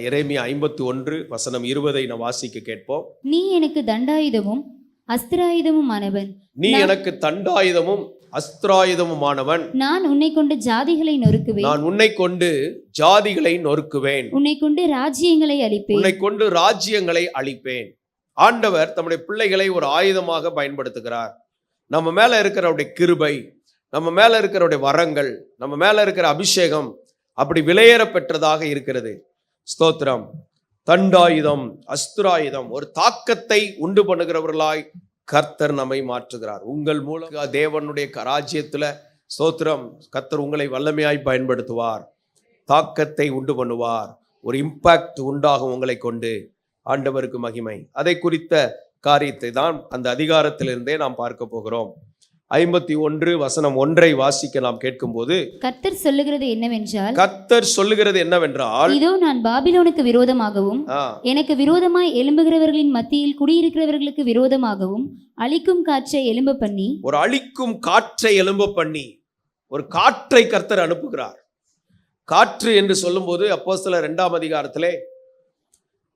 எரேமியா 51:20 நாம் வாசிக்க கேட்போம். நீ எனக்கு தண்டாயுதமும் அஸ்திராயுதமுமானவன். நீ எனக்கு தண்டாயுதமும் அஸ்திராயுதமுமானவன். நான் உன்னை கொண்டு ஜாதிகளை நொறுக்குவேன். நான் உன்னை கொண்டு ஜாதிகளை நொறுக்குவேன். உன்னை கொண்டு ராஜ்யங்களை அழிப்பேன். உன்னை கொண்டு ராஜ்யங்களை அழிப்பேன். ஆண்டவர் தம்முடைய பிள்ளைகளை ஒரு ஆயுதமாக பயன்படுத்துகிறார். நம்ம மேல இருக்கிறவருடைய கிருபை, நம்ம மேல இருக்கிறவருடைய வரங்கள், நம்ம மேல இருக்கிற அபிஷேகம் அப்படி விலையேற பெற்றதாக இருக்கிறது. ஸ்தோத்திரம். தண்டாயுதம் அஸ்திராயுதம் ஒரு தாக்கத்தை உண்டு பண்ணுகிறவர்களாய் கர்த்தர் நம்மை மாற்றுகிறார். உங்கள் மூலம் தேவனுடைய ராஜ்யத்துல ஸ்தோத்திரம் கர்த்தர் உங்களை வல்லமையாய் பயன்படுத்துவார். தாக்கத்தை உண்டு பண்ணுவார். ஒரு இம்பாக்ட் உண்டாகும் உங்களை கொண்டு. ஆண்டவருக்கு மகிமை. அதை குறித்த காரியத்தை தான் அந்த அதிகாரத்திலிருந்தே நாம் பார்க்க போகிறோம். 51:1 வாசிக்க நாம் கேட்கும்போது கர்த்தர் சொல்லுகிறது என்னவென்றால் இதோ நான் பாபிலோனுக்கு விரோதமாகவும் எனக்கு விரோதமாய் எழும்புகிறவர்களின் மத்தியில் குடியிருக்கிறவர்களுக்கு விரோதமாகவும் அழிக்கும் காற்றை எழும்ப பண்ணி ஒரு காற்றை கர்த்தர் அனுப்புகிறார். காற்று என்று சொல்லும்போது அப்போஸ்தலர் 2ஆம் அதிகாரத்திலே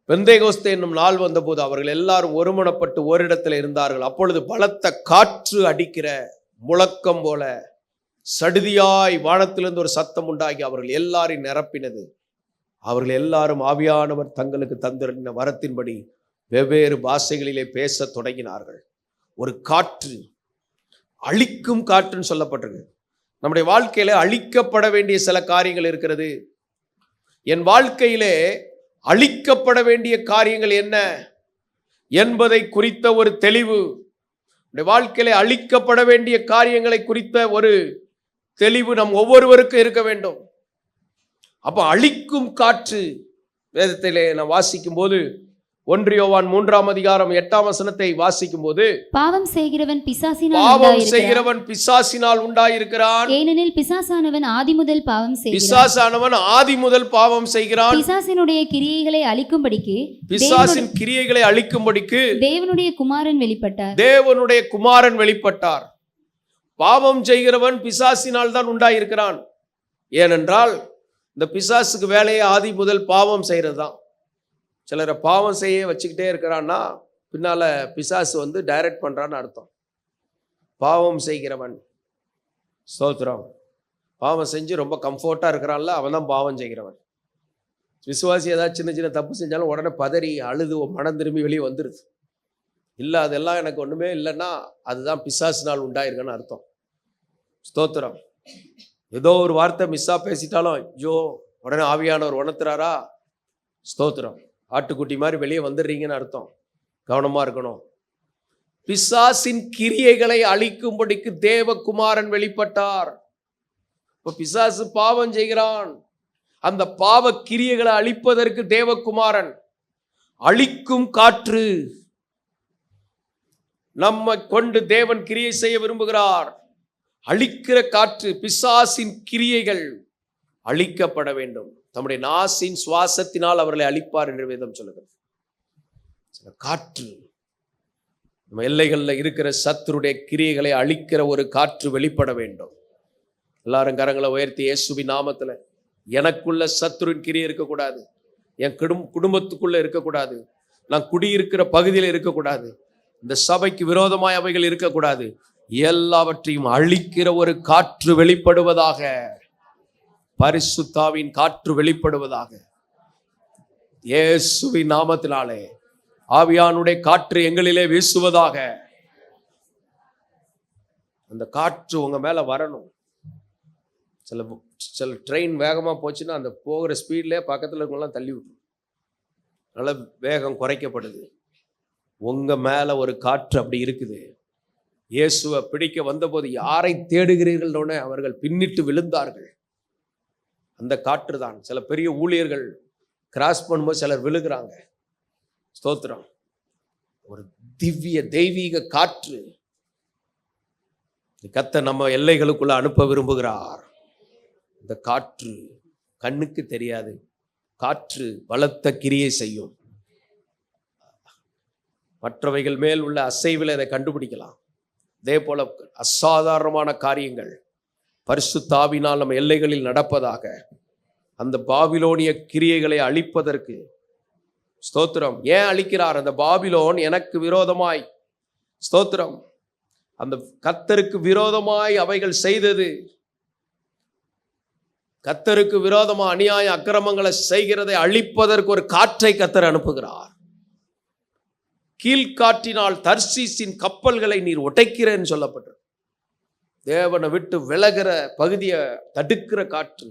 பெந்தேகோஸ்தே என்னும் நாள் வந்தபோது அவர்கள் எல்லாரும் ஒருமனப்பட்டு ஓரிடத்தில் இருந்தார்கள். அப்பொழுது பலத்த காற்று அடிக்கிற முழக்கம் போல சடுதியாய் வானத்திலிருந்து ஒரு சத்தம் உண்டாகி அவர்கள் எல்லாரையும் நிரப்பினது. அவர்கள் எல்லாரும் ஆவியானவர் தங்களுக்கு தந்திருந்த வரத்தின்படி வெவ்வேறு பாஷைகளிலே பேச தொடங்கினார்கள். ஒரு காற்று, அழிக்கும் காற்றுன்னு சொல்லப்பட்டிருக்கு. நம்முடைய வாழ்க்கையில அழிக்கப்பட வேண்டிய சில காரியங்கள் இருக்கிறது. என் வாழ்க்கையிலே அழிக்கப்பட வேண்டிய காரியங்கள் என்ன என்பதை குறித்த ஒரு தெளிவு, வாழ்க்கையில அழிக்கப்பட வேண்டிய காரியங்களை குறித்த ஒரு தெளிவு நம் ஒவ்வொருவருக்கும் இருக்க வேண்டும். அப்ப அழிக்கும் காற்று வேதத்திலே நாம் வாசிக்கும் போது 1 யோவான் 3ஆம் அதிகாரம் 8ஆம் வசனத்தை வாசிக்கும் போது பாவம் செய்கிறவன் பிசாசினால் உண்டாயிருக்கிறான். ஏனெனில் பிசாசானவன் ஆதிமுதல் பாவம் செய்கிறான். பிசாசினுடைய கிரியைகளை அழிக்கும்படிக்கு தேவனுடைய குமாரன் வெளிப்பட்டார். பாவம் செய்கிறவன் பிசாசினால் தான் உண்டாயிருக்கிறான். ஏனென்றால் இந்த பிசாசுக்கு வேலையை ஆதி முதல் பாவம் செய்யறதுதான். சிலரை பாவம் செய்ய வச்சுக்கிட்டே இருக்கிறான்னா பின்னால பிசாசு டைரக்ட் பண்றான்னு அர்த்தம். பாவம் செய்கிறவன், ஸ்தோத்திரம், பாவம் செஞ்சு ரொம்ப கம்ஃபர்ட்டா இருக்கிறான்ல, அவன் தான் பாவம் செய்கிறவன். விசுவாசி ஏதாவது சின்ன சின்ன தப்பு செஞ்சாலும் உடனே பதறி அழுது மனம் திரும்பி வெளியே வந்துடுது. இல்லை அதெல்லாம் எனக்கு ஒண்ணுமே இல்லைன்னா அதுதான் பிசாசினால் உண்டாயிருக்குன்னு அர்த்தம். ஸ்தோத்திரம். ஏதோ ஒரு வார்த்தை மிஸ்ஸா பேசிட்டாலும் ஐயோ உடனே ஆவியானவர் உணர்த்துறாரா, ஸ்தோத்திரம், ஆட்டுக்குட்டி மாதிரி வெளியே வந்துடுறீங்கன்னு அர்த்தம். கவனமா இருக்கணும். பிசாசின் கிரியைகளை அழிக்கும்படிக்கு தேவகுமாரன் வெளிப்பட்டார். இப்ப பிசாசு பாவம் செய்கிறான். அந்த பாவ கிரியைகளை அழிப்பதற்கு தேவகுமாரன், அழிக்கும் காற்று நம்மை கொண்டு தேவன் கிரியை செய்ய விரும்புகிறார். அழிக்கிற காற்று, பிசாசின் கிரியைகள் அழிக்கப்பட வேண்டும். தம்முடைய நாசின் சுவாசத்தினால் அவர்களை அழிப்பார் என்று வேதம் சொல்லுகிறது. காற்று நம்ம எல்லைகளில் இருக்கிற சத்துருடைய கிரியைகளை அழிக்கிற ஒரு காற்று வெளிப்பட வேண்டும். எல்லாரும் கரங்களை உயர்த்தி இயேசுவின் நாமத்துல, எனக்குள்ள சத்துருவின் கிரியை இருக்கக்கூடாது, என் குடும்பத்துக்குள்ள இருக்கக்கூடாது, நான் குடியிருக்கிற பகுதியில் இருக்கக்கூடாது, இந்த சபைக்கு விரோதமாய் அவைகள் இருக்கக்கூடாது, எல்லாவற்றையும் அழிக்கிற ஒரு காற்று வெளிப்படுவதாக, பரிசுத்தாவின் காற்று வெளிப்படுவதாக. இயேசுவின் நாமத்தினாலே ஆவியானுடைய காற்று எங்களிலே வீசுவதாக. அந்த காற்று உங்க மேல வரணும். சில ட்ரெயின் வேகமா போச்சுன்னா அந்த போகிற ஸ்பீட்லேயே பக்கத்தில் இருக்கவங்களாம் தள்ளி விட்டுரும். அதனால வேகம் குறைக்கப்படுது. உங்க மேல ஒரு காற்று அப்படி இருக்குது. இயேசுவை பிடிக்க வந்தபோது யாரை தேடுகிறீர்கள்னு அவர்கள் பின்னிட்டு விழுந்தார்கள். அந்த காற்று தான். சில பெரிய ஊழியர்கள் கிராஸ் பண்ணும்போது சிலர் விழுகிறாங்க. ஸ்தோத்திரம். ஒரு திவ்ய தெய்வீக காற்று கர்த்தர் நம்ம எல்லைகளுக்குள்ள அனுப்ப விரும்புகிறார். இந்த காற்று கண்ணுக்கு தெரியாது. காற்று பலத்த கிரியை செய்யும். மற்றவைகள் மேல் உள்ள அசைவில் இதை கண்டுபிடிக்கலாம். அதே போல அசாதாரணமான காரியங்கள் பரிசுத்த ஆவியினால் நம்ம எல்லைகளில் நடப்பதாக. அந்த பாபிலோனிய கிரியைகளை அழிப்பதற்கு. ஸ்தோத்திரம். ஏன் அழிக்கிறார்? அந்த பாபிலோன் எனக்கு விரோதமாய், ஸ்தோத்திரம், அந்த கர்த்தருக்கு விரோதமாய் அவைகள் செய்தது, கர்த்தருக்கு விரோதமா அநியாய அக்கிரமங்களை செய்கிறதை அழிப்பதற்கு ஒரு காற்றை கர்த்தர் அனுப்புகிறார். கீழ்காற்றினால் தர்சீசின் கப்பல்களை நீர் உடைக்கிறேன்னு சொல்லப்பட்டிருக்கு. தேவனை விட்டு விலகிற பகுதியை தடுக்கிற காற்று,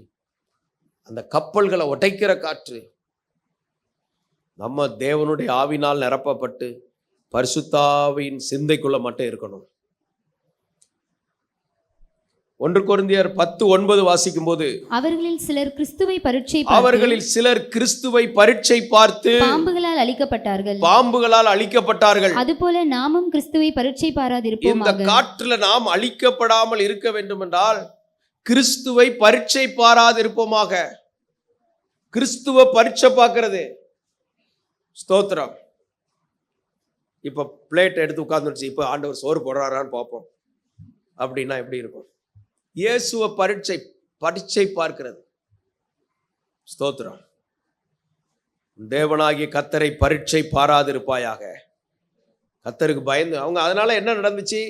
அந்த கப்பல்களை உடைக்கிற காற்று. நம்ம தேவனுடைய ஆவினால் நிரப்பப்பட்டு பரிசுத்தாவின் சிந்தைக்குள்ள மட்டும் இருக்கணும். 1 கொரிந்தியர் 10:9 வாசிக்கும் போது, அவர்களில் சிலர் கிறிஸ்துவை பரீட்சை பார்த்து பாம்புகளால் அழிக்கப்பட்டார்கள். அதுபோல நாமும் கிறிஸ்துவை பரீட்சை பாராதிருப்போம். இந்த காற்றுல நாம் அழிக்கப்படாமல் இருக்க வேண்டும் என்றால் கிறிஸ்துவை பரீட்சை பாராதிருப்போமாக. கிறிஸ்துவ பரீட்சை பார்க்கிறது. ஸ்தோத்திரம். இப்ப பிளேட் எடுத்து உட்கார்ந்துருச்சு, இப்ப ஆண்டவர் சோறு போடுறாரான்னு பார்ப்போம் அப்படின்னா எப்படி இருக்கும்? இயேசுவ பரீட்சை பார்க்கிறது. ஸ்தோத்திரம். தேவனாகிய கர்த்தரை பரீட்சை பாராதிருப்பாயாக. கர்த்தருக்கு பயந்து அவங்க, அதனால என்ன நடந்துச்சு?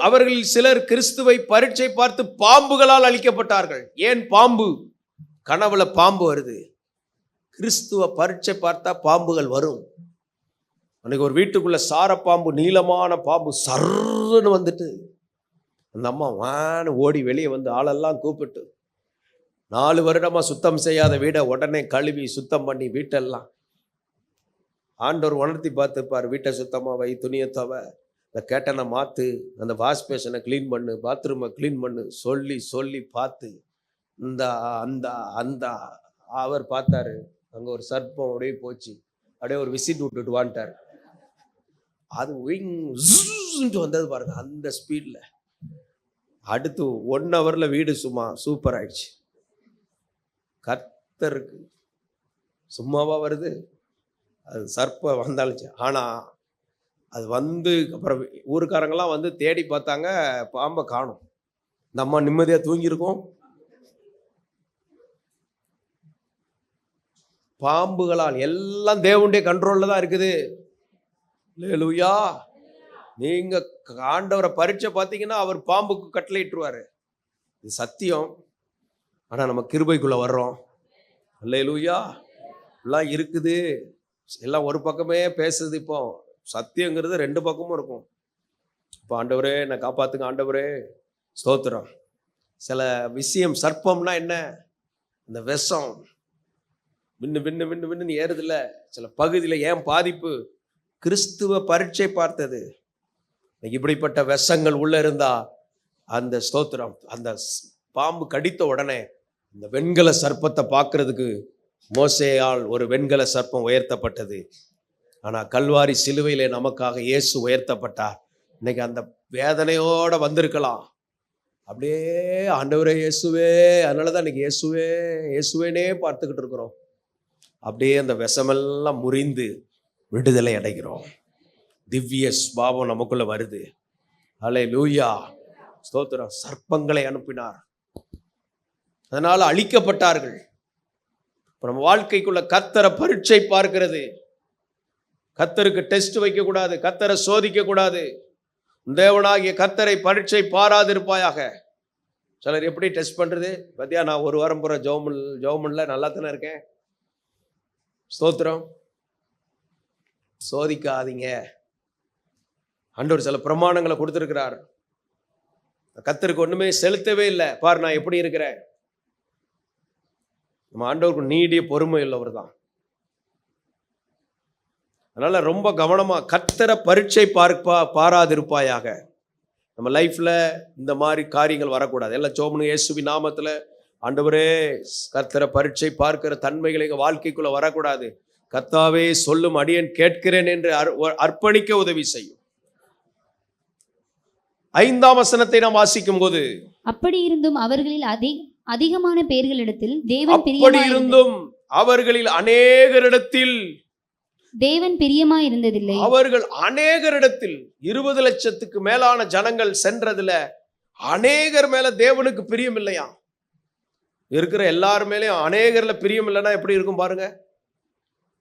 அவர்களில் சிலர் கிறிஸ்துவை பரீட்சை பார்த்து பாம்புகளால் அழிக்கப்பட்டார்கள். ஏன் பாம்பு? கனவுல பாம்பு வருது. கிறிஸ்துவ பரீட்சை பார்த்தா பாம்புகள் வரும். அன்னைக்கு ஒரு வீட்டுக்குள்ள சாரப்பாம்பு, நீளமான பாம்பு சர்ன்னு வந்துட்டு அந்த அம்மா வான்னு ஓடி வெளியே வந்து ஆளெல்லாம் கூப்பிட்டு 4 வருடமா சுத்தம் செய்யாத வீடை உடனே கழுவி சுத்தம் பண்ணி வீட்டெல்லாம் ஆண்டவர் உணர்த்தி பார்த்துப்பார். வீட்டை சுத்தமாக வை, துணியை தவ, இந்த கேட்டனை மாற்று, அந்த வாஷ் பேஷனை க்ளீன் பண்ணு, பாத்ரூமை க்ளீன் பண்ணு சொல்லி சொல்லி பார்த்து இந்த அந்த அந்த அவர் பார்த்தாரு. அங்கே ஒரு சர்ப்பம் அப்படியே போச்சு, அப்படியே ஒரு விசிட் விட்டுட்டு வான்ட்டார். அது விங்ட்டு வந்தது பாருங்க, அந்த ஸ்பீடில். அடுத்து 1 ஹவரில் வீடு சும்மா சூப்பர் ஆயிடுச்சு. கர்த்தருக்கு சும்மாவா வருது? அது சர்ப்பம் வந்தாலுச்சு. ஆனால் அது வந்து அப்புறம் ஊருக்காரங்கெல்லாம் வந்து தேடி பார்த்தாங்க, பாம்பை காணும். நம்ம நிம்மதியாக தூங்கியிருக்கோம். பாம்புகளால் எல்லாம் தேவனுடைய கண்ட்ரோல்ல தான் இருக்குது. அல்லேலூயா. நீங்க ஆண்டவரை பரீட்சை பார்த்தீங்கன்னா அவர் பாம்புக்கு கட்டளையிட்டுருவாரு. இது சத்தியம். ஆனா நம்ம கிருபைக்குள்ள வர்றோம். அல்லேலூயா. எல்லாம் இருக்குது, எல்லாம் ஒரு பக்கமே பேசுது. இப்போ சத்தியங்கிறது 2 பக்கமும் இருக்கும். இப்போ ஆண்டவரே என்னை காப்பாத்துங்க, ஆண்டவரே ஸ்தோத்திரம். சில விஷயம், சர்ப்பம்னா என்ன? இந்த விஷம் விண்ணு விண்ணு விண்ணு விண்ணுன்னு ஏறுதில்ல சில பகுதியில். ஏன் பாதிப்பு? கிறிஸ்துவ பரீட்சை பார்த்தது. இப்படிப்பட்ட விஷங்கள் உள்ள இருந்தா அந்த ஸ்தோத்திரம், அந்த பாம்பு கடித்த உடனே இந்த வெண்கல சர்ப்பத்தை பார்க்கறதுக்கு மோசேயால் ஒரு வெண்கல சர்ப்பம் உயர்த்தப்பட்டது. ஆனால் கல்வாரி சிலுவையிலே நமக்காக இயேசு உயர்த்தப்பட்டார். இன்னைக்கு அந்த வேதனையோட வந்திருக்கலாம். அப்படியே ஆண்டவரே இயேசுவே, அதனால தான் இன்னைக்கு இயேசுவே இயேசுவேனே பார்த்துக்கிட்டு இருக்கிறோம். அப்படியே அந்த விஷமெல்லாம் முறிந்து விடுதலை அடைகிறோம். திவ்ய ஸ்பாவம் நமக்குள்ள வருது. அல்லேலூயா. ஸ்தோத்திரம். சர்ப்பங்களை அனுப்பினார், அதனால அழிக்கப்பட்டார்கள். நம்ம வாழ்க்கைக்குள்ள கர்த்தரை பரீட்சை பார்க்கிறது. கர்த்தருக்கு டெஸ்ட் வைக்க கூடாது, கர்த்தரை சோதிக்க கூடாது. தேவனாகிய கர்த்தரை பரீட்சை பாராதிருப்பாயாக. சிலர் எப்படி டெஸ்ட் பண்றது? பத்தியா, நான் 1 வாரம் பூரா ஜெபம்ல நல்லா தானே இருக்கேன். ஸ்தோத்திரம். சோதிக்காதீங்க. ஆண்டவர் சில பிரமாணங்களை கொடுத்திருக்கிறார். கர்த்தருக்கு ஒண்ணுமே செலுத்தவே இல்லை. பாரு நான் எப்படி இருக்கிறேன். நம்ம ஆண்டவருக்கு நீடிய பொறுமை உள்ளவர் தான். அதனால ரொம்ப கவனமா கர்த்தரை பரீட்சை பாராதிருப்பாயாக. நம்ம லைஃப்ல இந்த மாதிரி காரியங்கள் வரக்கூடாது. எல்லாம் சோமனு இயேசுவின் நாமத்துல ஆண்டவரே கர்த்தரை பரீட்சை பார்க்கிற தன்மைகளை எங்க வாழ்க்கைக்குள்ள வரக்கூடாது. கர்த்தாவே சொல்லும் அடியேன் கேட்கிறேன் என்று அர்ப்பணிக்க உதவி செய்யும். 5ஆம் வசனத்தை நாம் வாசிக்கும் போது, அப்படி இருந்தும் அவர்களில் அதிகமான பேர்களிடத்தில் அவர்களில் அநேகரிடத்தில் தேவன் பிரியமாயிருந்ததில்லை. அவர்கள் அநேகரிடத்தில் 20 லட்சத்துக்கு மேலான ஜனங்கள் சென்றதுல அநேகர் மேல தேவனுக்கு பிரியம் இல்லையா? இருக்கிற எல்லார் மேலேயும் அநேகர்ல பிரியம் இல்லைன்னா எப்படி இருக்கும் பாருங்க.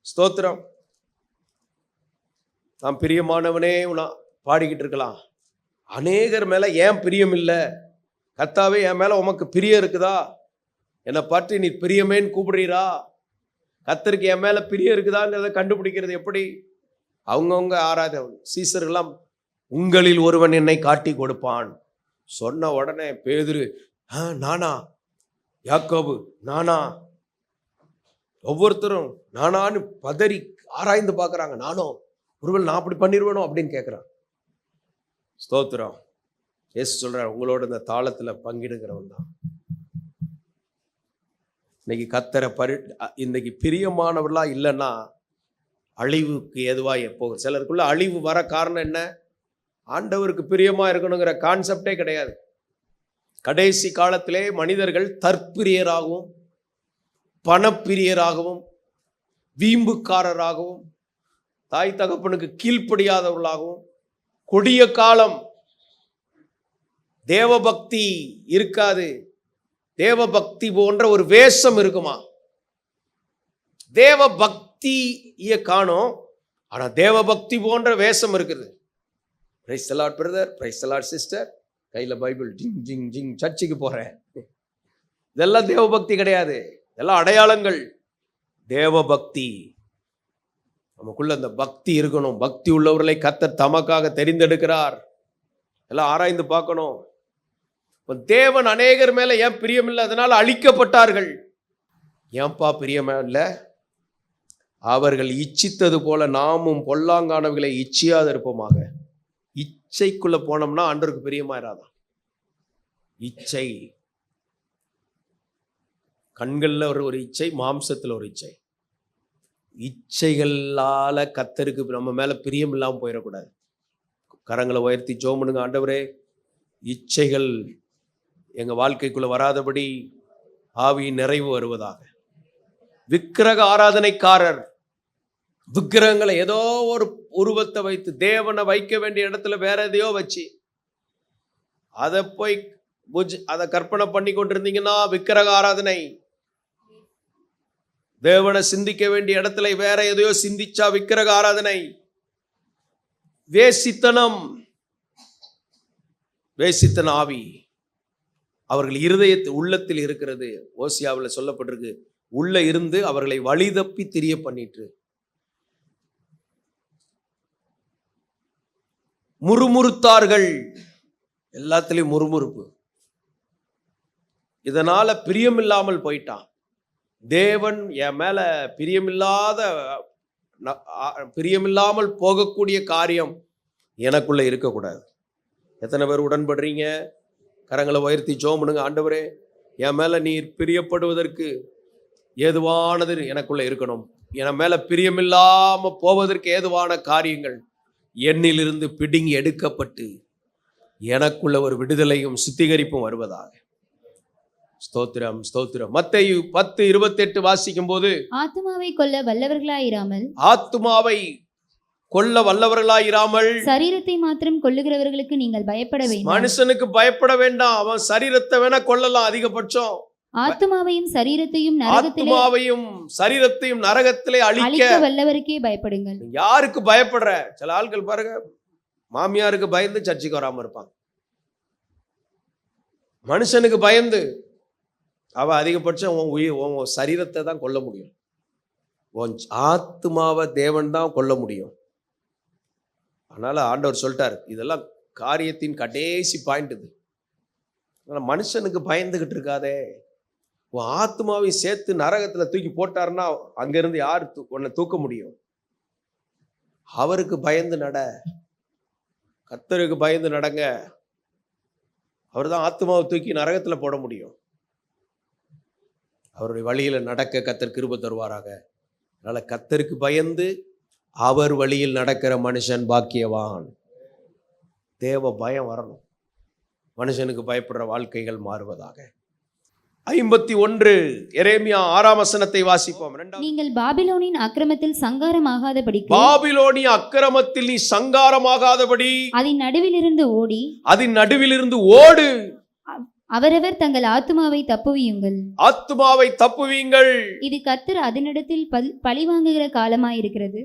ஸ்தோத்திரம். நான் பிரியமானவனே பாடிக்கிட்டு இருக்கலாம். அநேகர் மேல ஏன் பிரியம் இல்லை? கர்த்தாவே என் மேல உமக்கு பிரியம் இருக்குதா? என்னை பற்றி நீ பிரியமேன்னு கூப்பிடுறீரா? கர்த்தருக்கு என் மேல பிரியம் இருக்குதாங்கிறத கண்டுபிடிக்கிறது எப்படி? அவங்கவுங்க ஆராதவன் சீசர்கள்லாம் உங்களில் ஒருவன் என்னை காட்டி கொடுப்பான் சொன்ன உடனே பேதுரு நானா, யாக்கோபு நானா, ஒவ்வொருத்தரும் நானான்னு பதறி ஆராய்ந்து பார்க்கறாங்க. நானோ ஒருவேளை நான் அப்படி பண்ணிடுவேனோ அப்படின்னு கேட்குறான். ஸ்தோத்திரம். இயேசு சொல்றார், உங்களோட இந்த தாளத்துல பங்கிடுகிறவன் தான். இன்னைக்கு கத்தரை இன்னைக்கு பிரியமானவர்களா இல்லைன்னா அழிவுக்கு ஏதுவாக போகும். சிலருக்குள்ள அழிவு வர காரணம் என்ன? ஆண்டவருக்கு பிரியமா இருக்கணுங்கிற கான்செப்டே கிடையாது. கடைசி காலத்திலே மனிதர்கள் தற்பிரியராகவும் பணப்பிரியராகவும் வீம்புக்காரராகவும் தாய் தகப்பனுக்கு கீழ்ப்படியாதவர்களாகவும் கொடிய காலம். தேவபக்தி இருக்காது. தேவபக்தி போன்ற ஒரு வேஷம் இருக்குமா? தேவபக்தியை காணோம், ஆனா தேவபக்தி போன்ற வேஷம் இருக்குது. Praise the Lord brother, praise the Lord sister, கையில பைபிள், ஜிங் ஜிங் ஜிங், சர்ச்சுக்கு போறேன். இதெல்லாம் தேவபக்தி கிடையாது. இதெல்லாம் அடையாளங்கள். தேவபக்தி நமக்குள்ள அந்த பக்தி இருக்கணும். பக்தி உள்ளவர்களை கர்த்தர் தமக்காக தெரிந்தெடுக்கிறார். எல்லாம் ஆராய்ந்து பார்க்கணும். தேவன் அநேகர் மேல ஏன் பிரியம் இல்லை? அதனால அழிக்கப்பட்டார்கள். ஏன்பா பிரியமா இல்லை? அவர்கள் இச்சித்தது போல நாமும் பொல்லாங்கானவர்களை இச்சியாது இருப்போமாக. இச்சைக்குள்ள போனோம்னா ஆண்டவருக்கு பிரியமா இராதான். இச்சை கண்கள்ல ஒரு இச்சை, மாம்சத்துல ஒரு இச்சை. இச்சைகளால கர்த்தருக்கு நம்ம மேல பிரியம் இல்லாம போயிடக்கூடாது. கரங்களை உயர்த்தி ஜெபம் பண்ணுங்க. ஆண்டவரே, இச்சைகள் எங்க வாழ்க்கைக்குள்ள வராதபடி ஆவியின் நிறைவு வருவதாக. விக்கிரக ஆராதனைக்காரர் விக்கிரகங்களை ஏதோ ஒரு உருவத்தை வைத்து, தேவனை வைக்க வேண்டிய இடத்துல வேற எதையோ வச்சு அதை போய் அதை கற்பனை பண்ணி கொண்டிருந்தீங்கன்னா விக்கிரக ஆராதனை. தேவனை சிந்திக்க வேண்டிய இடத்துல வேற எதையோ சிந்திச்சா விக்கிரக ஆராதனை. வேசித்தனம், வேசித்தன ஆவி அவர்கள் இருதயத்தில் உள்ளத்தில் இருக்கிறது. ஓசியாவில் சொல்லப்பட்டிருக்கு, உள்ள இருந்து அவர்களை வழி தப்பி திரிய பண்ணிட்டு. முறுமுறுத்தார்கள், எல்லாத்திலையும் முறுமுறுப்பு. இதனால பிரியமில்லாமல் போயிட்டான். தேவன் என் மேல பிரியமில்லாமல் போகக்கூடிய காரியம் எனக்குள்ள இருக்கக்கூடாது. எத்தனை பேர் உடன்படுறீங்க? கரங்களை உயர்த்தி ஜெபம் பண்ணுங்க. ஆண்டவரே, என் மேல நீர் பிரியப்படுவதற்கு ஏதுவானது எனக்குள்ள இருக்கணும். என் மேல பிரியமில்லாம போவதற்கு ஏதுவான காரியங்கள் என்னிலிருந்து பிடுங்கி எடுக்கப்பட்டு எனக்குள்ள ஒரு விடுதலையும் சுத்திகரிப்பும் வருவதாக. ஸ்தோத்திரம், ஸ்தோத்திரம். மத்தேயு 10:28 வாசிக்கும் போது, ஆத்துமாவை கொல்ல வல்லவர்களாயிராமல், ஆத்துமாவை கொல்ல வல்லவர்களாயிராமல் சரீரத்தை மாத்திரம் கொல்லுகிறவர்களுக்கு நீங்கள் பயப்பட வேண்டும். மனுஷனுக்கு பயப்பட வேண்டாம். அவன் சரீரத்தை வேணா கொல்லலாம் அதிகபட்சம். ஆத்துமாவையும் சரீரத்தையும் நரகத்திலே அழிக்க வல்லவருக்கே பயப்படுங்கள். யாருக்கு பயப்படுற? சில ஆட்கள் பாருங்க, மாமியாருக்கு பயந்து சர்ச்சைக்கு வராம இருப்பாங்க. மனுஷனுக்கு பயந்து அவ அதிகபட்சம் உன் சரீரத்தை தான் கொல்ல முடியும். உன் ஆத்துமாவை தேவன் தான் கொல்ல முடியும். அதனால ஆண்டவர் சொல்லிட்டார், இதெல்லாம் காரியத்தின் கடைசி பாயிண்ட் இது. மனுஷனுக்கு பயந்துகிட்டு இருக்காதே. உன் ஆத்மாவை சேர்த்து நரகத்துல தூக்கி போட்டாருன்னா அங்கிருந்து யார் உன்னை தூக்க முடியும்? அவருக்கு பயந்து நட, கர்த்தருக்கு பயந்து நடங்க. அவர் தான் ஆத்மாவை தூக்கி நரகத்துல போட முடியும். அவருடைய வழியில நடக்க கர்த்தர் கிருபை தருவாராக. அதனால கர்த்தருக்கு பயந்து அவர் வழியில் நடக்கிற மனுஷன் பாக்கியவான். தேவ பயம் வரணும். மனுஷனுக்கு பயப்படுற வாழ்க்கைகள் மாறுவதாக. 51 எரேமியா 6ஆம் வசனத்தை வாசிப்போம். நீங்கள் பாபிலோனின் அக்கிரமத்தில் சங்காரமாகாதபடி, பாபிலோனிய அக்கிரமத்தில் நீ சங்காரமாகாதபடி அதன் நடுவிலிருந்து ஓடி, அதன் நடுவிலிருந்து ஓடு. அவரவர் தங்கள் ஆத்துமாவை தப்புவியுங்கள். ஆத்துமாவை தப்புவீங்கள். இது கர்த்தர் அதனிடத்தில் பழிவாங்குகிற காலமாயிருக்கிறது.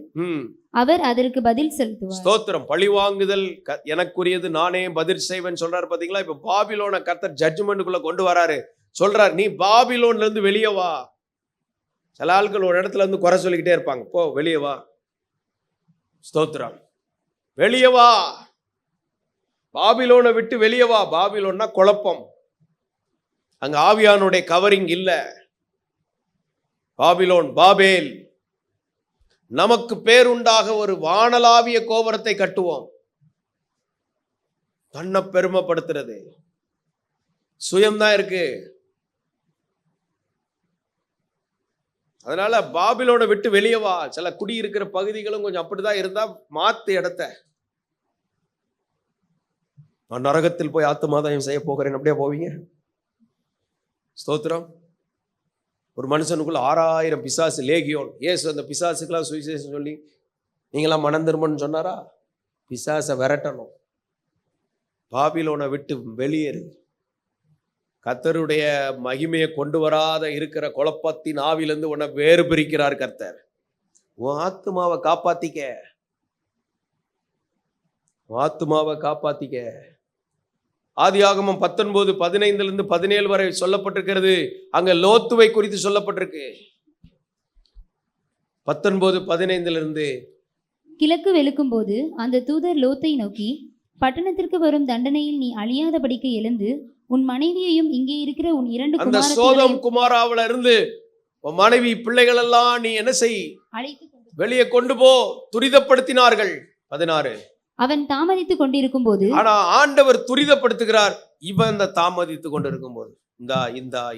அவர் அதற்கு பதில் செலுத்துவார். ஸ்தோத்திரம். பழிவாங்குதல் எனக்குரியது, நானே பதில் செய்வேன் சொல்றாரு பாத்தீங்களா? இப்ப பாபிலோனை கர்த்தர் ஜட்ஜ்மெண்ட்டுக்குள்ள கொண்டு வராரு. சொல்றார், நீ பாபிலோன்ல இருந்து வெளியே வா. சில ஆட்கள் ஒரு இடத்துல இருந்து குறை சொல்லிக்கிட்டே இருப்பாங்க. போ வெளியே வா. ஸ்தோத்திரம். வெளியே வா, பாபிலோனை விட்டு வெளியே வா. பாபிலோன்னா குழப்பம். அங்க ஆவியானுடைய கவரிங் இல்ல. பாபிலோன், பாபேல். நமக்கு பேருண்டாக ஒரு வானலாவிய கோபுரத்தை கட்டுவோம். தன்னை பெருமைப்படுத்துறது, சுயம்தான் இருக்கு. அதனால பாபிலோனை விட்டு வெளியே வா. சில குடியிருக்கிற பகுதிகளும் கொஞ்சம் அப்படிதான் இருந்தா மாத்து இடத்த. நான் நரகத்தில் போய் ஆத்துமாதாயம் செய்ய போகிறேன், அப்படியே போவீங்க? ஸ்தோத்திரம். ஒரு மனுஷனுக்குள்ள 6000 பிசாசு லேகியோன். ஏசு அந்த பிசாசுக்கெல்லாம் சுவிசேஷம் சொல்லி நீங்களாம் மனம் திரும்பணும்னு சொன்னாரா? பிசாசை விரட்டணும். பாபிலோனை விட்டு வெளியேறு. கர்த்தருடைய மகிமையை கொண்டு வராத இருக்கிற குழப்பத்தின் ஆவிலிருந்து உன்னை வேறு பிரிக்கிறார் கர்த்தர். உன் ஆத்துமாவை காப்பாத்திக்க, ஆத்துமாவை காப்பாத்திக்க. ஆதியாகமம் 19:15-17 வரை சொல்லப்பட்டிருக்கிறது. அங்க லோத்துவை குறித்து சொல்லப்பட்டிருக்கு. 19:15 கிழக்கு வெளுக்கும் போது அந்த தூதர் லோத்தை நோக்கி, பட்டணத்திற்கு வரும் தண்டனையில் நீ அழியாதபடிக்கு எழுந்து உன் மனைவியையும் இங்கே இருக்கிற உன் 2 அந்த சோதம் குமாராவில இருந்து உன் மனைவி பிள்ளைகள் எல்லாம் நீ என்ன செய், வெளியே கொண்டு போ. துரிதப்படுத்தினார்கள். 16. அவன் தாமதித்துக் கொண்டிருக்கும் போது, ஆனா ஆண்டவர் துரிதப்படுத்துகிறார். இவன் இந்த தாமதித்துக் கொண்டிருக்கும் போது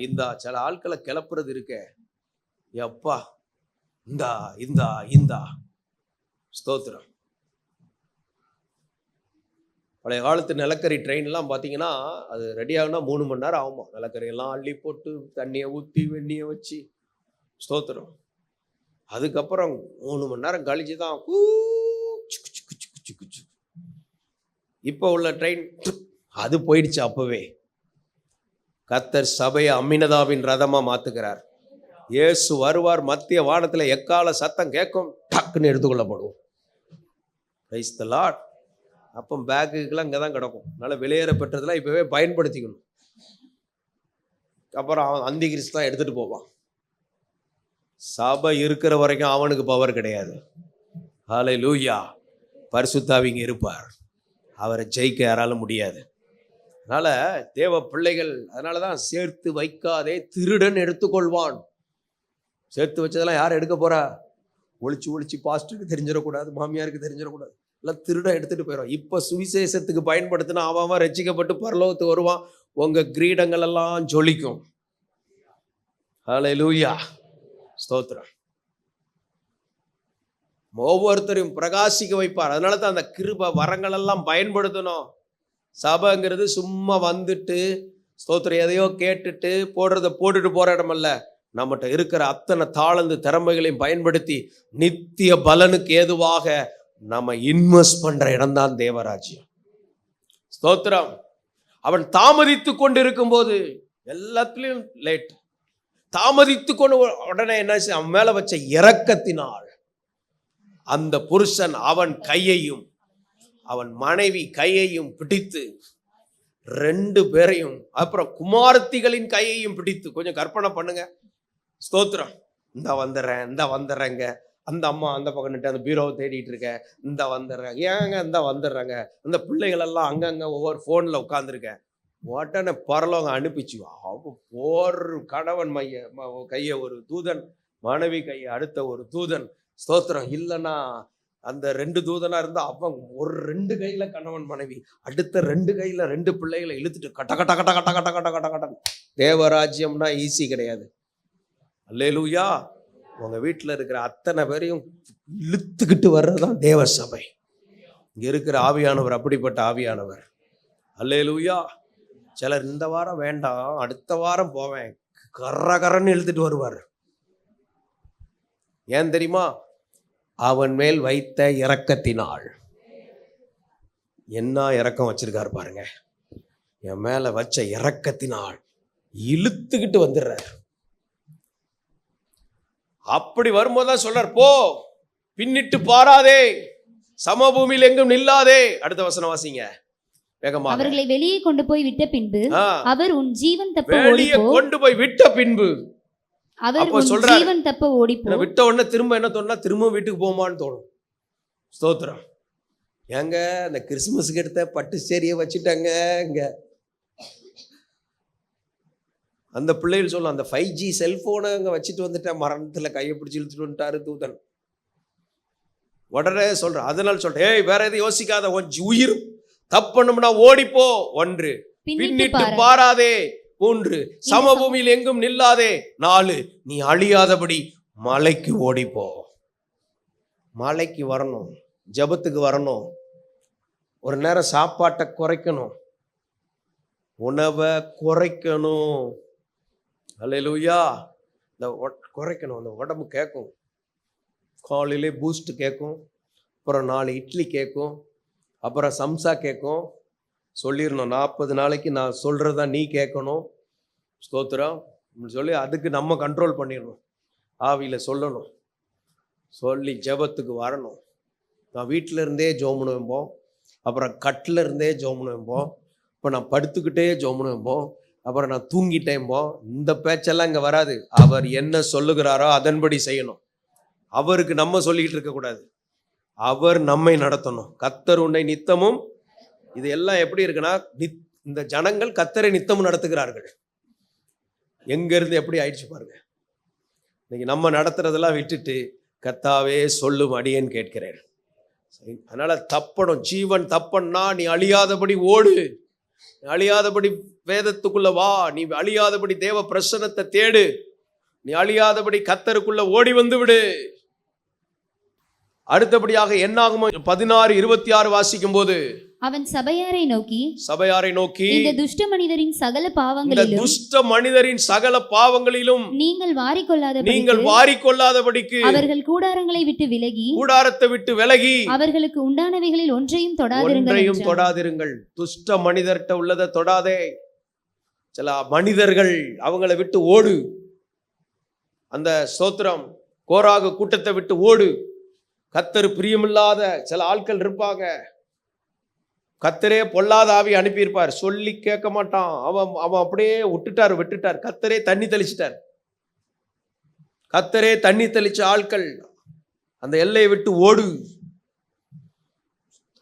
இந்த சில ஆட்களை கிளப்புறது இருக்க, எப்பா இந்தா ஸ்தோத்திரம். பழைய காலத்து நிலக்கரி ட்ரெயின் எல்லாம் பார்த்தீங்கன்னா அது ரெடி ஆகுனா 3 மணி நேரம் ஆகுமா. நிலக்கரியெல்லாம் அள்ளி போட்டு தண்ணியை ஊற்றி வெண்ணியை வச்சு, ஸ்தோத்திரம். அதுக்கப்புறம் 3 மணி நேரம் கழிச்சு தான் இப்போ உள்ள ட்ரெயின் அது போயிடுச்சு. அப்பவே கர்த்தர் சபையை அம்மினதாவின் ரதமா மாத்துகிறார். இயேசு வருவார். மத்திய வானத்துல எக்கால சத்தம் கேட்கும், டக்குன்னு எடுத்துக்கொள்ளப்படுவோம். Praise the Lord. அப்போ பேக்குக்கெல்லாம் இங்கே தான் கிடக்கும். அதனால வெளியேற பெற்றதெல்லாம் இப்போவே பயன்படுத்திக்கணும். அப்புறம் அவன் அந்தி கிறிஸ்து தான் எடுத்துகிட்டு போவான். சபை இருக்கிற வரைக்கும் அவனுக்கு பவர் கிடையாது. ஹல்லேலூயா. பரிசுத்தாவிங்க இருப்பார். அவரை ஜெயிக்க யாராலும் முடியாது. அதனால தேவ பிள்ளைகள், அதனால தான் சேர்த்து வைக்காதே திருடன் எடுத்துக்கொள்வான். சேர்த்து வச்சதெல்லாம் யார் எடுக்க போறா? ஒளிச்சு பாஸ்டருக்கு தெரிஞ்சிடக்கூடாது, மாமியாருக்கு தெரிஞ்சிடக்கூடாது. எல்லாம் திருடன் எடுத்துட்டு போயிடும். இப்போ சுவிசேஷத்துக்கு பயன்படுத்தினா அவன் ரட்சிக்கப்பட்டு பரலோகத்துக்கு வருவான். உங்க கிரீடங்கள் எல்லாம் ஜொலிக்கும். ஹல்லேலூயா. ஸ்தோத்திரம். ஒவ்வொருத்தரையும் பிரகாசிக்க வைப்பார். அதனால தான் அந்த கிருபை வரங்கள் எல்லாம் பயன்படுத்தணும். சபைங்கிறது சும்மா வந்துட்டு ஸ்தோத்திரம் எதையோ கேட்டுட்டு போட்டுட்டு போற இடம் அல்ல. நம்மகிட்ட இருக்கிற அத்தனை தாளந்து திறமைகளையும் பயன்படுத்தி நித்திய பலனுக்கு ஏதுவாக நம்ம இன்வெஸ்ட் பண்ற இடம்தான் தேவராஜ்யம். ஸ்தோத்திரம். அவன் தாமதித்து கொண்டு இருக்கும் போது எல்லாத்துலயும் லேட். தாமதித்து கொண்டு உடனே என்ன, அவன் மேல வச்ச இரக்கத்தினால் அந்த புருஷன் அவன் கையையும் அவன் மனைவி கையையும் பிடித்து 2 பேரையும், அப்புறம் குமாரத்திகளின் கையையும் பிடித்து, கொஞ்சம் கற்பனை பண்ணுங்க. ஸ்தோத்திரம். இந்த வந்துடுறேங்க. அந்த அம்மா அந்த பக்கம் நிட்டு அந்த பீரோவை தேடிட்டு இருக்க, இந்த வந்துடுறாங்க. ஏங்க இந்த வந்துடுறாங்க. அந்த பிள்ளைகள் எல்லாம் அங்கங்க ஒவ்வொரு போன்ல உட்காந்துருக்க. உடனே பரலோகம் அனுப்பிச்சு ஒரு கணவன் கையை ஒரு தூதன், மனைவி கையை அடுத்த ஒரு தூதன். ஸ்தோத்திரம். இல்லைன்னா அந்த 2 தூதனா இருந்தா அவன் 2 கையில கணவன் மனைவி, அடுத்த 2 கையில 2 பிள்ளைகளை இழுத்துட்டு கட்ட கட்ட கட்ட கட்ட கட்ட கட்ட கட்ட கட்ட. தேவராஜ்யம்னா ஈஸி கிடையாது. அல்லேலூயா. உங்க வீட்டில் இருக்கிற அத்தனை பேரையும் இழுத்துக்கிட்டு வர்றதுதான் தேவ சபை. இங்க இருக்கிற ஆவியானவர் அப்படிப்பட்ட ஆவியானவர். அல்லேலூயா. சிலர் இந்த வாரம் வேண்டாம், அடுத்த வாரம் போவேன், கரன்னு இழுத்துட்டு வருவார். ஏன் தெரியுமா? அவன் மேல் வைத்த இரக்கத்தினால். என்ன இரக்கம் வச்சிருக்காரு பாருங்க. என் மேல வச்ச இரக்கத்தினால் இழுத்துக்கிட்டு வந்துடுறார். அப்படி வரும்போதுதான் சொல்றார், போ பின்னிட்டு பாராதே, சமபூமியில் எங்கும் நில்லாதே. அடுத்த வசனம் வாசிங்க வேகமாக. அவர்களை வெளியே கொண்டு போய் விட்ட பின்பு அவர் உன் ஜீவன் தப்ப வெளியே ஓடிப்போ, கொண்டு போய் விட்ட பின்பு அவர் அப்ப உன் சொல்றாரு, ஜீவன் தப்ப ஓடிப்போ. விட்ட உடனே திரும்ப என்ன தோணுனா, திரும்ப வீட்டுக்கு போமான்னு தோணும். ஸ்தோத்திரம். ஏங்க அந்த கிறிஸ்துமஸுக்கு எடுத்த பட்டு சேரியை வச்சுட்டாங்க இங்க. அந்த பிள்ளைகள் சொல்லும், அந்த 5G செல்போனை அங்க வச்சுட்டு வந்துட்டேன், மரணத்துல கையை பிடிச்சி இழுத்துட்டு வந்துட்டாரு தூதன். உடனே சொல்றேன், அதனால சொல்றேன், ஏய் வேற எதுவும் யோசிக்காத, உயிர் தப்பணும்னா ஓடிப்போ. 1 பின்னிட்டு பாராதே. 3 சமபூமியில் எங்கும் நில்லாதே. 4 நீ அழியாதபடி மலைக்கு ஓடிப்போ. மலைக்கு வரணும், ஜெபத்துக்கு வரணும், ஒரு நேரம் சாப்பாட்டை குறைக்கணும், உணவை குறைக்கணும். அல்லேலூயா. இந்த குறைக்கணும், அந்த உடம்பு கேட்கும். காலையிலே பூஸ்ட் கேட்கும், அப்புறம் 4 இட்லி கேட்கும், அப்புறம் சம்சா கேட்கும். சொல்லிடணும், 40 நாளைக்கு நான் சொல்கிறதா நீ கேட்கணும். ஸ்தோத்திரம் சொல்லி அதுக்கு நம்ம கண்ட்ரோல் பண்ணிடணும். ஆவியில் சொல்லணும், சொல்லி ஜெபத்துக்கு வரணும். நான் வீட்டில் இருந்தே ஜோமுன்னு வைப்போம், அப்புறம் கட்டில் இருந்தே ஜோமுன்னு வைப்போம், இப்போ நான் படுத்துக்கிட்டே ஜோமுன்னு வைப்போம், அப்புறம் நான் தூங்கிட்டேன்போம். இந்த பேச்செல்லாம் இங்கே வராது. அவர் என்ன சொல்லுகிறாரோ அதன்படி செய்யணும். அவருக்கு நம்ம சொல்லிக்கிட்டு இருக்கக்கூடாது, அவர் நம்மை நடத்தணும். கர்த்தர் உன்னை நித்தமும், இது எல்லாம் எப்படி இருக்குன்னா, இந்த ஜனங்கள் கர்த்தரை நித்தமும் நடத்துகிறார்கள். எங்கேருந்து எப்படி ஆயிடுச்சு பாருங்க. இன்னைக்கு நம்ம நடத்துறதெல்லாம் விட்டுட்டு கர்த்தாவே சொல்லும் அடியேன்னு கேட்கிறேன். அதனால தப்பணும், ஜீவன் தப்பன்னா நீ அழியாதபடி ஓடு, அழியாதபடி வேதத்துக்குள்ள வா, நீ அழியாதபடி தேவ பிரசன்னத்தை தேடு, நீ அழியாதபடி கர்த்தருக்குள்ள ஓடி வந்து விடு. அடுத்தபடியாக என்னாகுமோ 16:26 வாசிக்கும் போது, அவன் சபையாரை நோக்கி இந்த துஷ்ட மனிதரின் சகல பாவங்களிலும் நீங்கள் வாரிக்கொள்ளாதபடிக்கு அவர்கள் கூடாரங்களை விட்டு விலகி, கூடாரத்தை விட்டு விலகி அவர்களுக்கு உண்டானவைகளில் ஒன்றையும் தொடாதிருங்கள். துஷ்ட மனிதர்கிட்ட உள்ளதை தொடாதே. சில மனிதர்கள் அவங்களை விட்டு ஓடு. அந்த ஸ்தோத்திரம் கோராகு கூட்டத்தை விட்டு ஓடு. கர்த்தர் பிரியமில்லாத சில ஆட்கள் இருப்பாங்க. கர்த்தரே பொல்லாத ஆவி அனுப்பியிருப்பார், சொல்லி கேட்க மாட்டான். அவன் அப்படியே விட்டுட்டார். கர்த்தரே தண்ணி தெளிச்சிட்டார். கர்த்தரே தண்ணி தெளிச்ச ஆட்கள் அந்த எல்லையை விட்டு ஓடு.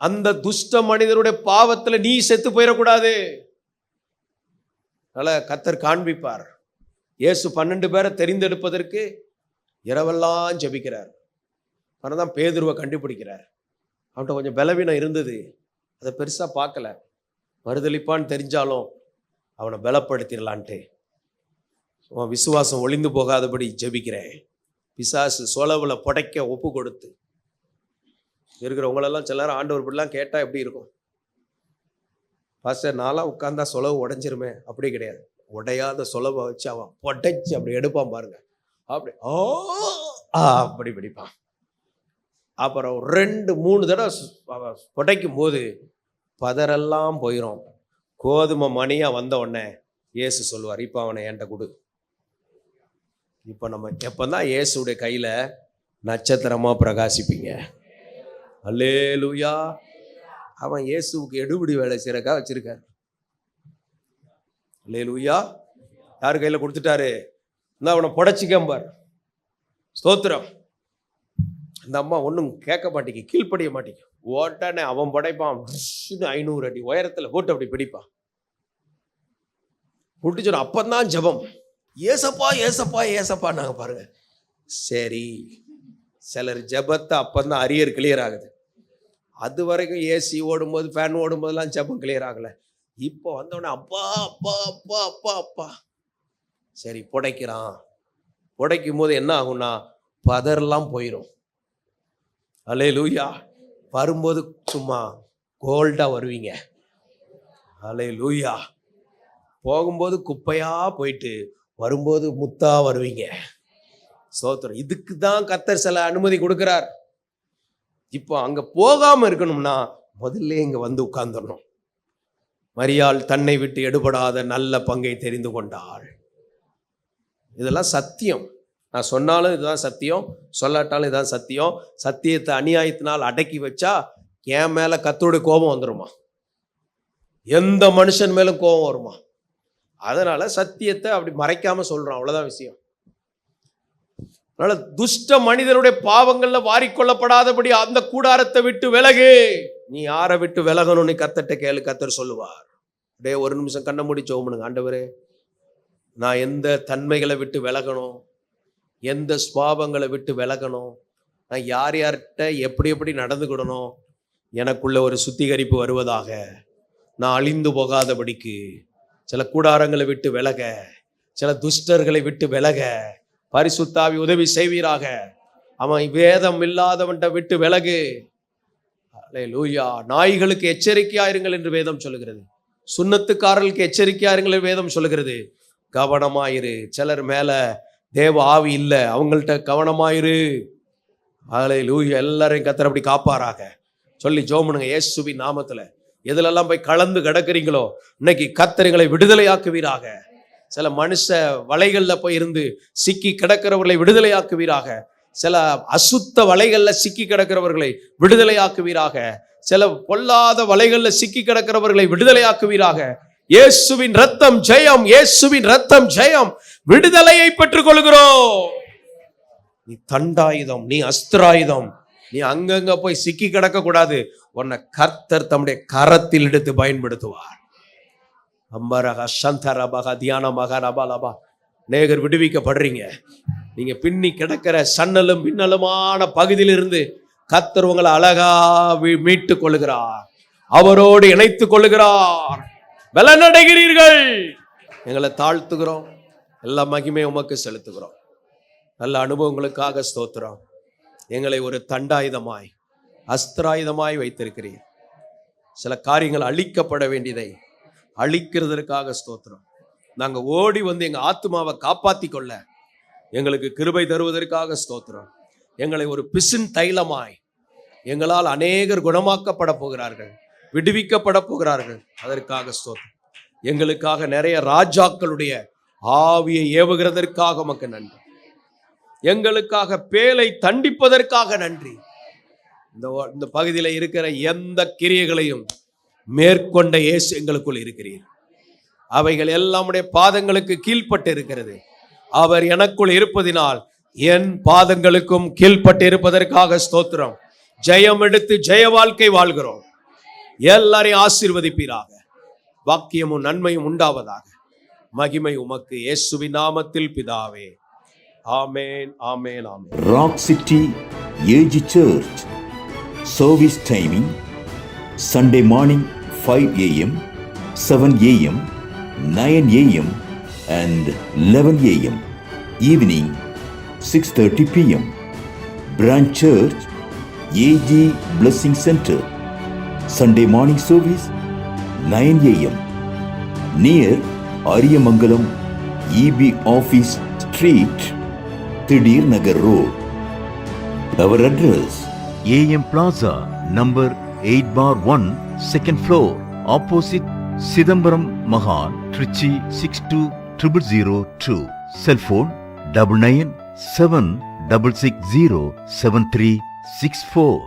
அந்த துஷ்ட மனிதருடைய பாவத்துல நீ செத்து போயிடக்கூடாது. அதனால கர்த்தர் காண்பிப்பார். இயேசு 12 பேரை தெரிந்தெடுப்பதற்கு இரவெல்லாம் ஜெபிக்கிறார். அதனால்தான் பேதுருவை கண்டுபிடிக்கிறார். அவன்கிட்ட கொஞ்சம் பலவீனம் இருந்தது, அதை பெருசாக பார்க்கல. மறுதளிப்பான்னு தெரிஞ்சாலும் அவனை பலப்படுத்திடலான்ட்டு அவன் விசுவாசம் ஒளிந்து போகாதபடி ஜெபிக்கிறேன். பிசாசு சொலவில் புடைக்க ஒப்பு கொடுத்து இருக்கிறவங்களெல்லாம் சில நேரம் ஆண்டவர் இப்படிலாம் கேட்டால் எப்படி இருக்கும்? பாஸ்டர் நான்லாம் உட்கார்ந்தா சொலவு உடைஞ்சிருமே. அப்படி கிடையாது. உடையாத சொலவை வச்சு அவன் புடைச்சி அப்படி எடுப்பான் பாருங்க. அப்படி அப்படி பிடிப்பான். அப்புறம் 2-3 தடவை புடைக்கும் போது பதரெல்லாம் போயிடும். கோதுமை மணியாக வந்த உடனே இயேசு சொல்லுவார், இப்போ அவனை என்கிட்ட கொடு. இப்போ நம்ம எப்போதான் இயேசுடைய கையில் நட்சத்திரமாக பிரகாசிப்பீங்க. அல்லேலூயா. அவன் இயேசுவுக்கு எடுபடி வேலை செய்யறக்கா வச்சிருக்காரு. அல்லேலூயா. யார் கையில் கொடுத்துட்டாரு? இந்த அவனை புடைச்சிக்கம்பார். ஸ்தோத்திரம். அந்த அம்மா ஒன்றும் கேட்க மாட்டேங்க, கீழ்ப்படிய மாட்டேங்க. உடனே அவன் படைப்பான், 500 அடி உயரத்தில் போட்டு அப்படி பிடிப்பான். விட்டு சொன்ன அப்பந்தான் ஜபம், ஏசப்பா ஏசப்பா ஏசப்பா. நாங்கள் பாருங்க. சரி, சிலர் ஜபத்தை அப்பந்தான் அரியர் கிளியர் ஆகுது. அது வரைக்கும் ஏசி ஓடும்போது ஃபேன் ஓடும்போதெல்லாம் ஜபம் கிளியர் ஆகலை. இப்போ வந்தோடனே அப்பா அப்பா அப்பா அப்பா அப்பா. சரி, புடைக்கிறான். புடைக்கும் போது என்ன ஆகும்னா பதரெல்லாம் போயிடும். அல்லேலூயா. வரும்போது சும்மா கோல்டா வருவீங்க. அல்லேலூயா. போகும்போது குப்பையா போயிட்டு வரும்போது முத்தா வருவீங்க. ஸ்தோத்திரம். இதுக்கு தான் கர்த்தர் சில அனுமதி கொடுக்கிறார். இப்போ அங்க போகாம இருக்கணும்னா முதல்ல இங்க வந்து உட்கார்ந்துடணும். மரியாள் தன்னை விட்டு எடுபடாத நல்ல பங்கை தெரிந்து கொண்டாள். இதெல்லாம் சத்தியம். நான் சொன்னாலும் இதுதான் சத்தியம், சொல்லாட்டாலும் இதுதான் சத்தியம். சத்தியத்தை அநியாயத்தினால் அடக்கி வச்சா என் மேல கர்த்தருடைய கோபம் வந்துருமா? எந்த மனுஷன் மேலும் கோபம் வருமா? அதனால சத்தியத்தை அப்படி மறைக்காம சொல்றான், அவ்வளவுதான் விஷயம். அதனால துஷ்ட மனிதனுடைய பாவங்கள்ல வாரிக்கொள்ளப்படாதபடி அந்த கூடாரத்தை விட்டு விலகு. நீ யாரை விட்டு விலகணும்னு கர்த்தர்ட்ட கேளு, கர்த்தர் சொல்லுவார். டே, ஒரு நிமிஷம் கண்ணை மூடி ஜெபம் பண்ணுங்க. ஆண்டவரே, நான் எந்த தன்மைகளை விட்டு விலகணும், எந்த ஸ்வாபங்களை விட்டு விலகணும், நான் யார் யார்கிட்ட எப்படி எப்படி நடந்துக்கிடணும், எனக்குள்ள ஒரு சுத்திகரிப்பு வருவதாக. நான் அழிந்து போகாதபடிக்கு சில கூடாரங்களை விட்டு விலக, சில துஷ்டர்களை விட்டு விலக பரிசுத்தாவி உதவி செய்வீராக. அவன் வேதம் இல்லாதவன்கிட்ட விட்டு விலகு. அல்லேலூயா. நாய்களுக்கு எச்சரிக்கையாயிருங்கள் என்று வேதம் சொல்லுகிறது. சுன்னத்துக்காரர்களுக்கு எச்சரிக்கையாயிருங்கள் என்று வேதம் சொல்லுகிறது. கவனமாயிரு. சிலர் மேல தேவ ஆவி இல்லை, அவங்கள்ட்ட கவனமாயிரு. அல்லேலூயா. எல்லாரையும் கர்த்தர் அப்படி காப்பாராக சொல்லி ஜெபம் பண்ணுங்க இயேசுவின் நாமத்துல. எதுலெல்லாம் போய் கலந்து கிடக்குறீங்களோ இன்னைக்கு கர்த்தர்களை விடுதலையாக்குவீராக. சில மனுஷ வலைகள்ல போய் இருந்து சிக்கி கிடக்கிறவர்களை விடுதலையாக்குவீராக. சில அசுத்த வலைகள்ல சிக்கி கிடக்கிறவர்களை விடுதலையாக்குவீராக. சில பொல்லாத வலைகள்ல சிக்கி கிடக்கிறவர்களை விடுதலையாக்குவீராக. இயேசுவின் ரத்தம் ஜெயம், இயேசுவின் ரத்தம் ஜெயம். விடுதலையை பெற்றுக் கொள்கிறோம். நீ தண்டாயுதம், நீ அஸ்திராயுதம். நீ அங்கங்க போய் சிக்கி கிடக்க கூடாது. உன்னை கர்த்தர் தம்முடைய கரத்தில் எடுத்து பயன்படுத்துவார். அம்பரகா சந்தரபகா தியானமகா ரபாலபா. நேகர் விடுவிக்கப்படுறீங்க. நீங்க பின்னி கிடக்கிற சன்னலும் பின்னலுமான பகுதியிலிருந்து கர்த்தர் உங்களை அழகா மீட்டுக் கொள்ளுகிறார், அவரோடு இணைத்துக் கொள்ளுகிறார். பலனடைகிறீர்கள். எங்களை தாழ்த்துகிறோம். எல்லா மகிமை உமக்கு செலுத்துகிறோம். நல்ல அனுபவங்களுக்காக ஸ்தோத்திரம். எங்களை ஒரு தண்டாயுதமாய் அஸ்திராயுதமாய் வைத்திருக்கிறீர். சில காரியங்கள் அழிக்கப்பட வேண்டியதை அழிக்கிறதற்காக ஸ்தோத்திரம். நாங்கள் ஓடி வந்து எங்கள் ஆத்மாவை காப்பாற்றி கொள்ள எங்களுக்கு கிருபை தருவதற்காக ஸ்தோத்திரம். எங்களை ஒரு பிசின் தைலமாய் எங்களால் அநேகர் குணமாக்கப்பட போகிறார்கள், விடுவிக்கப்பட போகிறார்கள். அதற்காக ஸ்தோத்திரம். எங்களுக்காக நிறைய ராஜாக்களுடைய ஆவியை ஏவுகிறதற்காக உமக்கு நன்றி. எங்களுக்காக பேலை தண்டிப்பதற்காக நன்றி. இந்த பகுதியில் இருக்கிற எந்த கிரியைகளையும் மேற்கொண்ட இயேசு எங்களுக்குள் இருக்கிறீர். அவைகள் எல்லாமுடைய பாதங்களுக்கு கீழ்பட்டு இருக்கிறது. அவர் எனக்குள் இருப்பதினால் என் பாதங்களுக்கும் கீழ்பட்டு இருப்பதற்காக ஸ்தோத்திரம். ஜெயம் எடுத்து ஜெய வாழ்க்கை வாழ்கிறோம். எல்லாரையும் ஆசீர்வதிப்பீராக. வாக்கியமும் நன்மையும் உண்டாவதாக. மகிமை உமக்கு இயேசுவின் நாமத்தில் பிதாவே. ஆமென், ஆமென், ஆமென். Rock City AG Church service timing Sunday morning 5 a.m., 7 a.m., 9 a.m. and 11 a.m. Evening 6:30 p.m. Branch Church AG Blessing Center. Sunday morning service 9 a.m. near Ariyamangalam EB Office Street, Thidir Nagar Road. Our address AM Plaza, number 8/1, second floor, opposite Sidambaram Mahan, Trichy 620002. Cell phone 9976607364.